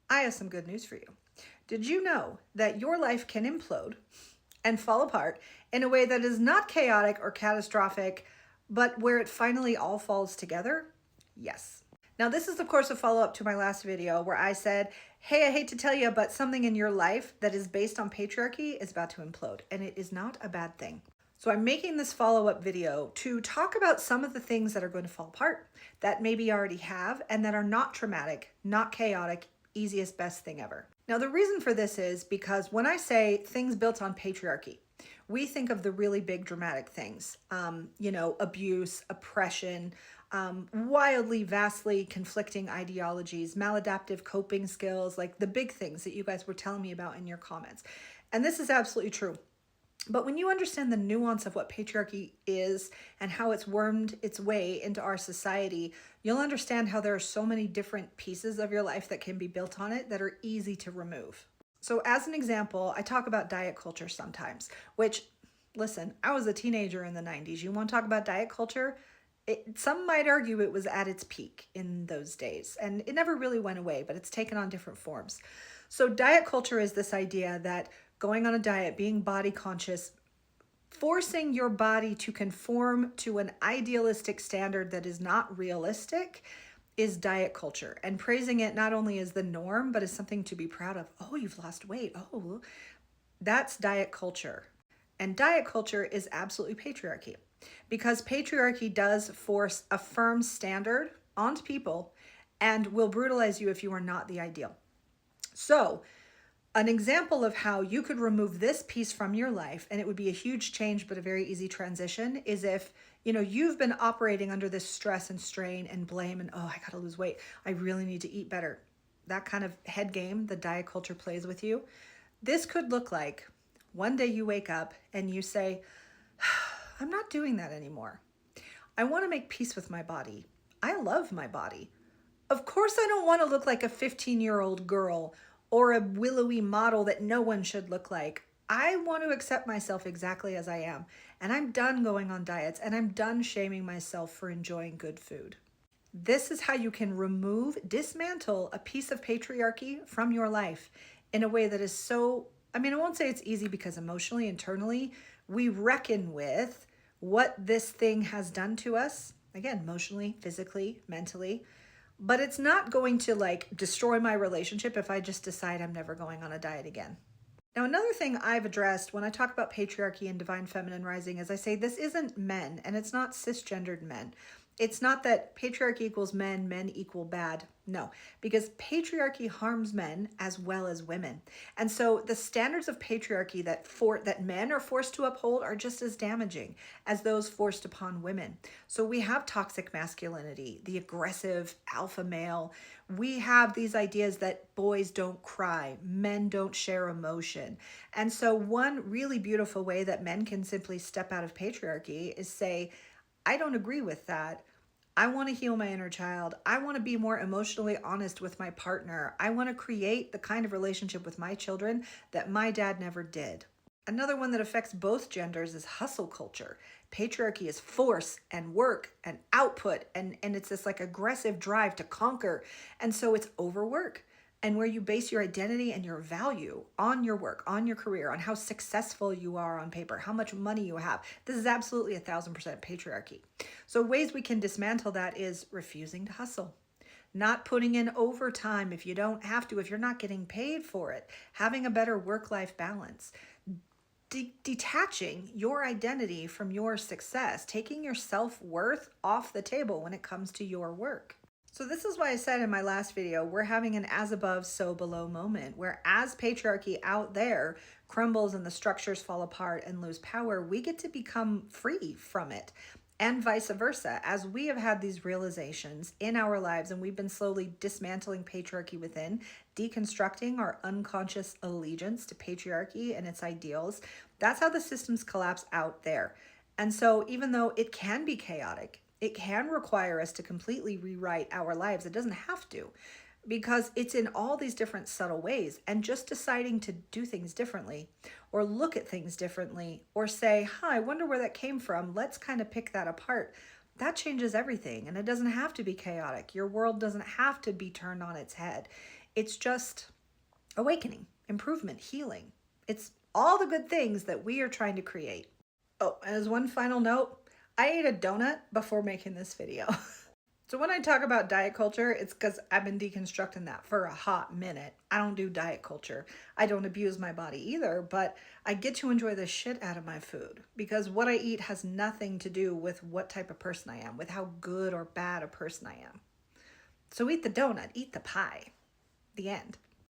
I have some good news for you. Did you know that your life can implode and fall apart in a way that is not chaotic or catastrophic, but where it finally all falls together? Yes. Now, this is, of course, a follow up to my last video where I said, hey, I hate to tell you, but something in your life that is based on patriarchy is about to implode, and it is not a bad thing. So I'm making this follow-up video to talk about some of the things that are going to fall apart that maybe already have and that are not traumatic, not chaotic, easiest, best thing ever. Now, the reason for this is because when I say things built on patriarchy, we think of the really big dramatic things, abuse, oppression, wildly, vastly conflicting ideologies, maladaptive coping skills, like the big things that you guys were telling me about in your comments. And this is absolutely true. But when you understand the nuance of what patriarchy is and how it's wormed its way into our society, you'll understand how there are so many different pieces of your life that can be built on it that are easy to remove. So as an example, I talk about diet culture sometimes, which, listen, I was a teenager in the 90s. You want to talk about diet culture? Some might argue it was at its peak in those days, and it never really went away, but it's taken on different forms. So diet culture is this idea that going on a diet, being body conscious, forcing your body to conform to an idealistic standard that is not realistic is diet culture, and praising it not only as the norm, but as something to be proud of. Oh, you've lost weight. Oh, that's diet culture. And diet culture is absolutely patriarchy, because patriarchy does force a firm standard onto people and will brutalize you if you are not the ideal. So an example of how you could remove this piece from your life, and it would be a huge change but a very easy transition, is if you've been operating under this stress and strain and blame and, oh, I gotta lose weight, I really need to eat better, that kind of head game the diet culture plays with you. This could look like one day you wake up and you say, I'm not doing that anymore. I want to make peace with my body. I love my body. Of course I don't want to look like a 15-year-old girl or a willowy model that no one should look like. I want to accept myself exactly as I am. And I'm done going on diets, and I'm done shaming myself for enjoying good food. This is how you can dismantle a piece of patriarchy from your life in a way that is so, I won't say it's easy, because emotionally, internally, we reckon with what this thing has done to us. Again, emotionally, physically, mentally. But it's not going to destroy my relationship if I just decide I'm never going on a diet again. Now, another thing I've addressed when I talk about patriarchy and divine feminine rising is I say this isn't men, and it's not cisgendered men. It's not that patriarchy equals men, men equal bad. No, because patriarchy harms men as well as women. And so the standards of patriarchy that men are forced to uphold are just as damaging as those forced upon women. So we have toxic masculinity, the aggressive alpha male. We have these ideas that boys don't cry, men don't share emotion. And so one really beautiful way that men can simply step out of patriarchy is say, I don't agree with that. I want to heal my inner child. I want to be more emotionally honest with my partner. I want to create the kind of relationship with my children that my dad never did. Another one that affects both genders is hustle culture. Patriarchy is force and work and output, and it's this aggressive drive to conquer. And so it's overwork. And where you base your identity and your value on your work, on your career, on how successful you are on paper, how much money you have. This is absolutely 1000% patriarchy. So ways we can dismantle that is refusing to hustle, not putting in overtime if you don't have to, if you're not getting paid for it, having a better work-life balance, detaching your identity from your success, taking your self-worth off the table when it comes to your work. So this is why I said in my last video, we're having an as above, so below moment, where as patriarchy out there crumbles and the structures fall apart and lose power, we get to become free from it, and vice versa. As we have had these realizations in our lives and we've been slowly dismantling patriarchy within, deconstructing our unconscious allegiance to patriarchy and its ideals, that's how the systems collapse out there. And so even though it can be chaotic, it can require us to completely rewrite our lives. It doesn't have to, because it's in all these different subtle ways. And just deciding to do things differently or look at things differently or say, I wonder where that came from. Let's kind of pick that apart. That changes everything. And it doesn't have to be chaotic. Your world doesn't have to be turned on its head. It's just awakening, improvement, healing. It's all the good things that we are trying to create. Oh, and as one final note, I ate a donut before making this video. So when I talk about diet culture, it's because I've been deconstructing that for a hot minute. I don't do diet culture. I don't abuse my body either, but I get to enjoy the shit out of my food because what I eat has nothing to do with what type of person I am, with how good or bad a person I am. So eat the donut, eat the pie. The end.